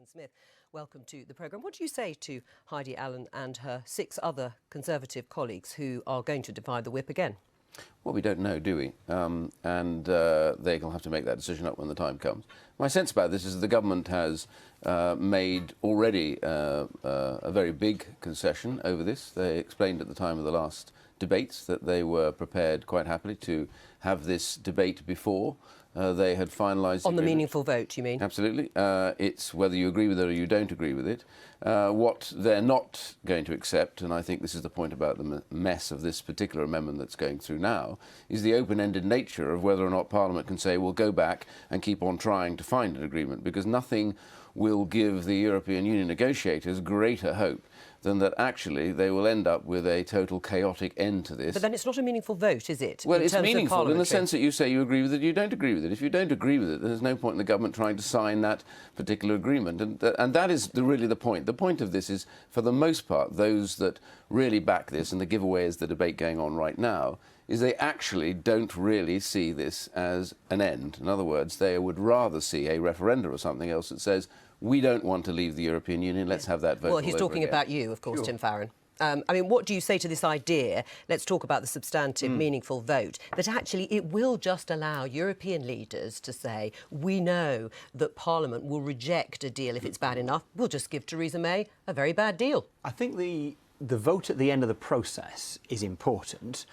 Duncan Smith, welcome to the programme. What do you say to Heidi Allen and her 6 other Conservative colleagues who are going to divide the whip again? Well, we don't know, do we? They'll have to make that decision up when the time comes. My sense about this is that the government has made already a very big concession over this. They explained at the time of the last debates that they were prepared quite happily to have this debate before they had finalised... On the meaningful vote, you mean? Absolutely. It's whether you agree with it or you don't agree with it. What they're not going to accept, and I think this is the point about the mess of this particular amendment that's going through now, is the open-ended nature of whether or not Parliament can say, we'll go back and keep on trying to find an agreement, because nothing will give the European Union negotiators greater hope than that actually they will end up with a total chaotic end to this. But then it's not a meaningful vote, is it? Well, it's meaningful in the sense that you say you agree with it, you don't agree with it. If you don't agree with it, then there's no point in the government trying to sign that particular agreement. And that is really the point. The point of this is, for the most part, those that really back this, and the giveaway is the debate going on right now, is they actually don't really see this as an end. In other words, they would rather see a referendum or something else that says, we don't want to leave the European Union, let's have that vote. Well, he's talking about you, of course, sure. Tim Farron. I mean, what do you say to this idea, let's talk about the substantive, meaningful vote, that actually it will just allow European leaders to say, we know that Parliament will reject a deal if it's bad enough, we'll just give Theresa May a very bad deal? I think the vote at the end of the process is important.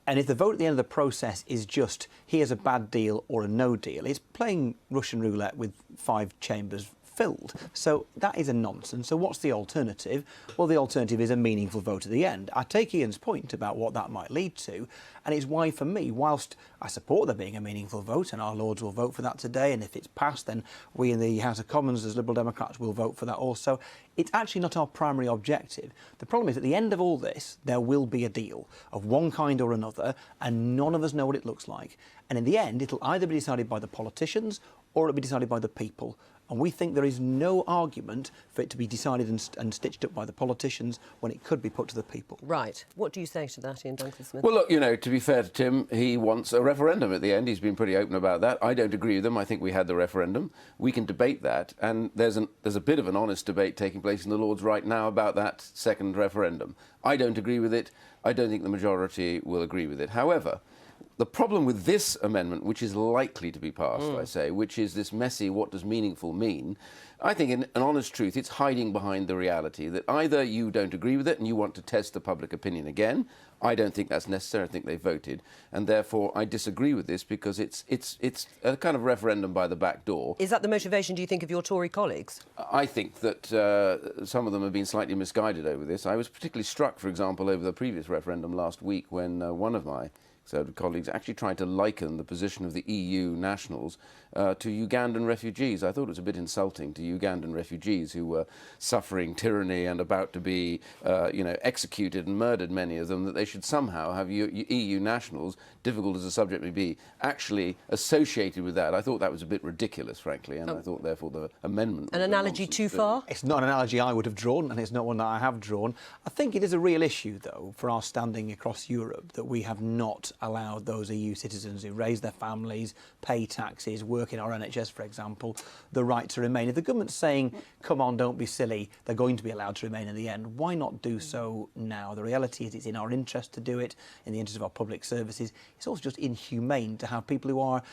And if the vote at the end of the process is just, here's a bad deal or a no deal, it's playing Russian roulette with 5 chambers filled. So that is a nonsense. So what's the alternative? Well, the alternative is a meaningful vote at the end. I take Iain's point about what that might lead to, and it's why, for me, whilst I support there being a meaningful vote, and our Lords will vote for that today, and if it's passed, then we in the House of Commons as Liberal Democrats will vote for that also, it's actually not our primary objective. The problem is, at the end of all this, there will be a deal of one kind or another, and none of us know what it looks like. And in the end, it'll either be decided by the politicians or it'll be decided by the people. And we think there is no argument for it to be decided and stitched up by the politicians when it could be put to the people. Right. What do you say to that, Iain Duncan Smith? Well, look, you know, to be fair to Tim, he wants a referendum at the end. He's been pretty open about that. I don't agree with him. I think we had the referendum. We can debate that. And there's a bit of an honest debate taking place in the Lords right now about that second referendum. I don't agree with it. I don't think the majority will agree with it. However, the problem with this amendment, which is likely to be passed, I say, which is this messy, what does meaningful mean, I think in an honest truth, it's hiding behind the reality that either you don't agree with it and you want to test the public opinion again. I don't think that's necessary. I think they voted. And therefore, I disagree with this because it's a kind of referendum by the back door. Is that the motivation, do you think, of your Tory colleagues? I think that some of them have been slightly misguided over this. I was particularly struck, for example, over the previous referendum last week when one of my Conservative colleagues actually tried to liken the position of the EU nationals to Ugandan refugees. I thought it was a bit insulting to Ugandan refugees who were suffering tyranny and about to be, executed and murdered, many of them, that they should somehow have EU nationals, difficult as the subject may be, actually associated with that. I thought that was a bit ridiculous, frankly, and I thought, therefore, the amendment... An analogy too far? It's not an analogy I would have drawn, and it's not one that I have drawn. I think it is a real issue, though, for our standing across Europe, that we have not allowed those EU citizens who raise their families, pay taxes, work in our NHS, for example, the right to remain. If the government's saying, come on, don't be silly, they're going to be allowed to remain in the end, why not do so now? The reality is it's in our interest to do it, in the interest of our public services. It's also just inhumane to have people who are,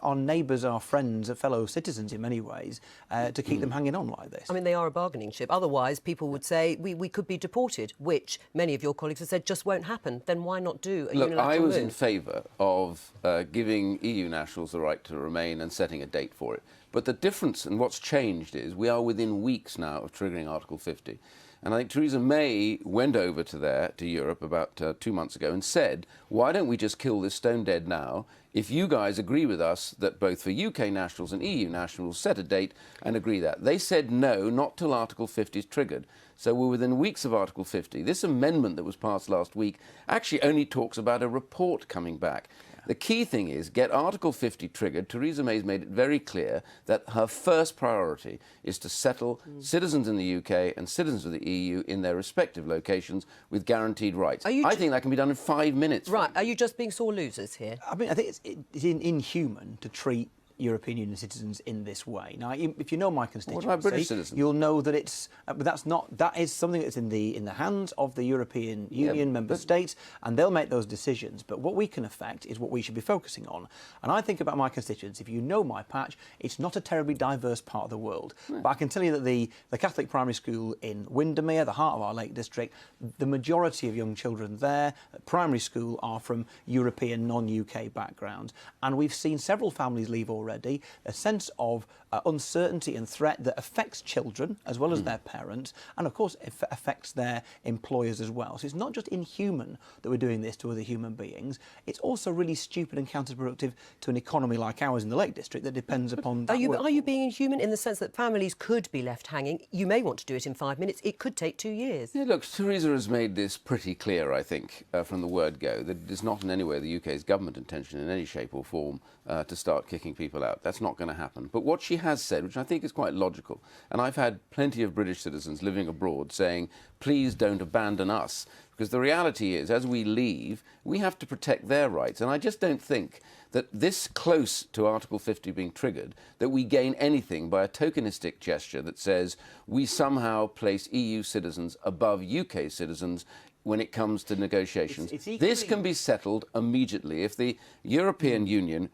our neighbours, our friends, our fellow citizens in many ways, to keep them hanging on like this. I mean, they are a bargaining chip. Otherwise, people would say we could be deported, which many of your colleagues have said just won't happen. Then why not do a unilateral move? In favour of giving EU nationals the right to remain and setting a date for it. But the difference and what's changed is we are within weeks now of triggering Article 50. And I think Theresa May went over to Europe about 2 months ago and said, why don't we just kill this stone dead now? If you guys agree with us that both for UK nationals and EU nationals set a date and agree that. They said no, not till Article 50 is triggered. So we're within weeks of Article 50. This amendment that was passed last week actually only talks about a report coming back. The key thing is get Article 50 triggered. Theresa May's made it very clear that her first priority is to settle citizens in the UK and citizens of the EU in their respective locations with guaranteed rights. I think that can be done in 5 minutes. Right. Are you just being sore losers here? I mean, I think it's inhuman to treat European Union citizens in this way. Now, if you know my constituency, What about British citizens? you'll know that it's, but that is something that's in the hands of the European Union member states, and they'll make those decisions. But what we can affect is what we should be focusing on. And I think about my constituents. If you know my patch, it's not a terribly diverse part of the world. But I can tell you that the Catholic primary school in Windermere, the heart of our Lake District, the majority of young children there at primary school are from European, non-UK backgrounds. And we've seen several families leave already, a sense of uncertainty and threat that affects children as well as their parents, and of course it affects their employers as well. So it's not just inhuman that we're doing this to other human beings, it's also really stupid and counterproductive to an economy like ours in the Lake District that depends upon that work. Are you being inhuman in the sense that families could be left hanging? You may want to do it in 5 minutes, it could take 2 years. Yeah, look, Theresa has made this pretty clear, I think, from the word go, that it is not in any way the UK's government intention in any shape or form to start kicking people out. That's not going to happen. But what she has said, which I think is quite logical, and I've had plenty of British citizens living abroad saying, please don't abandon us, because the reality is, as we leave, we have to protect their rights. And I just don't think that this close to Article 50 being triggered, that we gain anything by a tokenistic gesture that says we somehow place EU citizens above UK citizens when it comes to negotiations. This can be settled immediately. If the European Union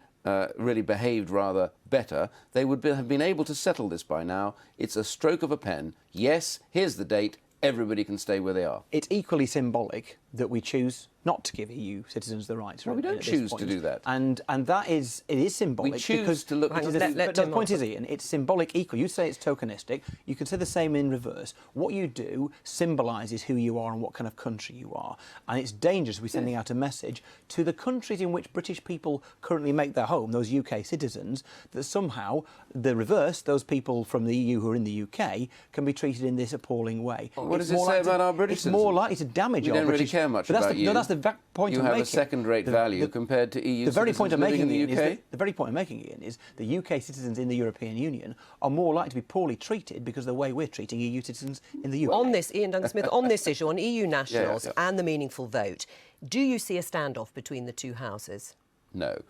really behaved rather better, they would have been able to settle this by now. It's a stroke of a pen. Yes, here's the date. Everybody can stay where they are. It's equally symbolic that we choose not to give EU citizens the rights. Well, we don't choose to do that. And it is symbolic. We choose because to look... But the point is, Ian, it's symbolic equal. You say it's tokenistic. You can say the same in reverse. What you do symbolises who you are and what kind of country you are. And it's dangerous we're sending out a message to the countries in which British people currently make their home, those UK citizens, that somehow the reverse, those people from the EU who are in the UK, can be treated in this appalling way. What does it say about our British citizens? It's more likely to damage our British... We don't really care much about you. No, that's the point I'm making. You have a second-rate value compared to EU the very citizens point I'm living making in the UK? The very point I'm making, Ian, is the UK citizens in the European Union are more likely to be poorly treated because of the way we're treating EU citizens in the UK. On this, Iain Duncan Smith, on this issue, on EU nationals and the meaningful vote, do you see a standoff between the two houses? No.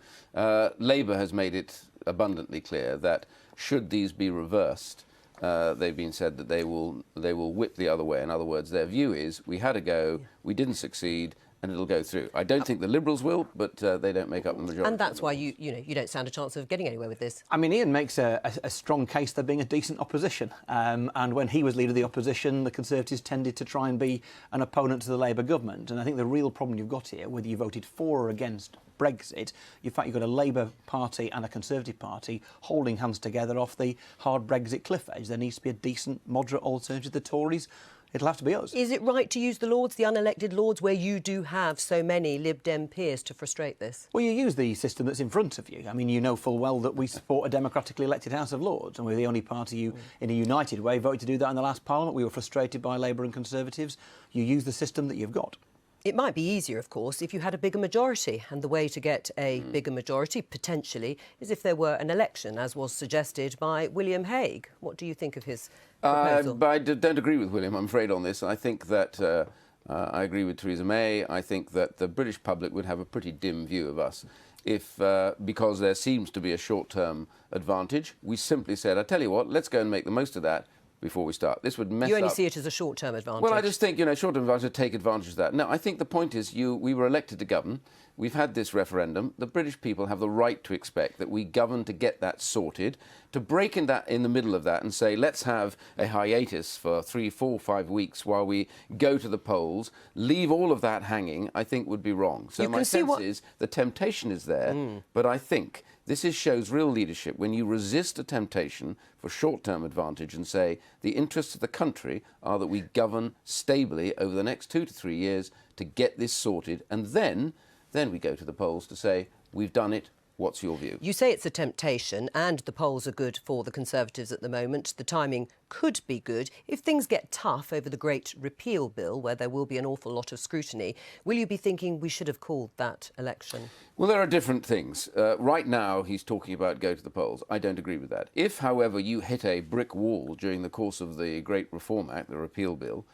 Labour has made it abundantly clear that should these be reversed, they've been said that they will whip the other way. In other words, their view is we had a go, we didn't succeed, and it'll go through. I don't think the Liberals will, but they don't make up the majority. And that's why you don't stand a chance of getting anywhere with this. I mean, Ian makes a strong case there being a decent opposition. And when he was leader of the opposition, the Conservatives tended to try and be an opponent to the Labour government. And I think the real problem you've got here, whether you voted for or against Brexit, in fact, you've got a Labour Party and a Conservative Party holding hands together off the hard Brexit cliff edge. There needs to be a decent, moderate alternative to the Tories. It'll have to be us. Is it right to use the Lords, the unelected Lords, where you do have so many Lib Dem peers to frustrate this? Well, you use the system that's in front of you. I mean, you know full well that we support a democratically elected House of Lords, and we're the only party who, in a united way, voted to do that in the last Parliament. We were frustrated by Labour and Conservatives. You use the system that you've got. It might be easier, of course, if you had a bigger majority, and the way to get a bigger majority, potentially, is if there were an election, as was suggested by William Hague. What do you think of his proposal? I don't agree with William, I'm afraid, on this. I think that I agree with Theresa May. I think that the British public would have a pretty dim view of us if, because there seems to be a short-term advantage, we simply said, I tell you what, let's go and make the most of that before we start. This would mess up... You only see it as a short-term advantage? Well, I just think, short-term advantage, take advantage of that. No, I think the point is we were elected to govern. We've had this referendum. The British people have the right to expect that we govern to get that sorted. To break in the middle of that and say, let's have a hiatus for 3, 4, 5 weeks while we go to the polls, leave all of that hanging, I think would be wrong. So my sense is the temptation is there, but I think this shows real leadership when you resist a temptation for short-term advantage and say the interests of the country are that we govern stably over the next 2 to 3 years to get this sorted, and then we go to the polls to say we've done it. What's your view? You say it's a temptation, and the polls are good for the Conservatives at the moment. The timing could be good. If things get tough over the Great Repeal Bill, where there will be an awful lot of scrutiny, will you be thinking we should have called that election? Well, there are different things. Right now, he's talking about go to the polls. I don't agree with that. If, however, you hit a brick wall during the course of the Great Reform Act, the Repeal Bill,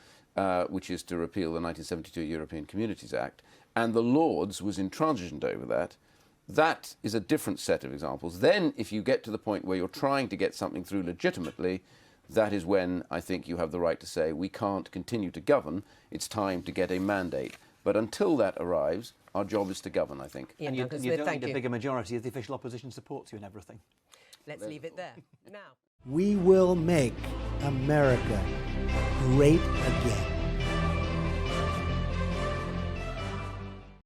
which is to repeal the 1972 European Communities Act, and the Lords was intransigent over that, That is a different set of examples. Then, if you get to the point where you're trying to get something through legitimately, that is when I think you have the right to say, we can't continue to govern, it's time to get a mandate. But until that arrives, our job is to govern, I think. Iain And you, Duncan you Smith, don't thank need you. a bigger majority if the official opposition supports you in everything. Let's leave it there. Now. We will make America great again.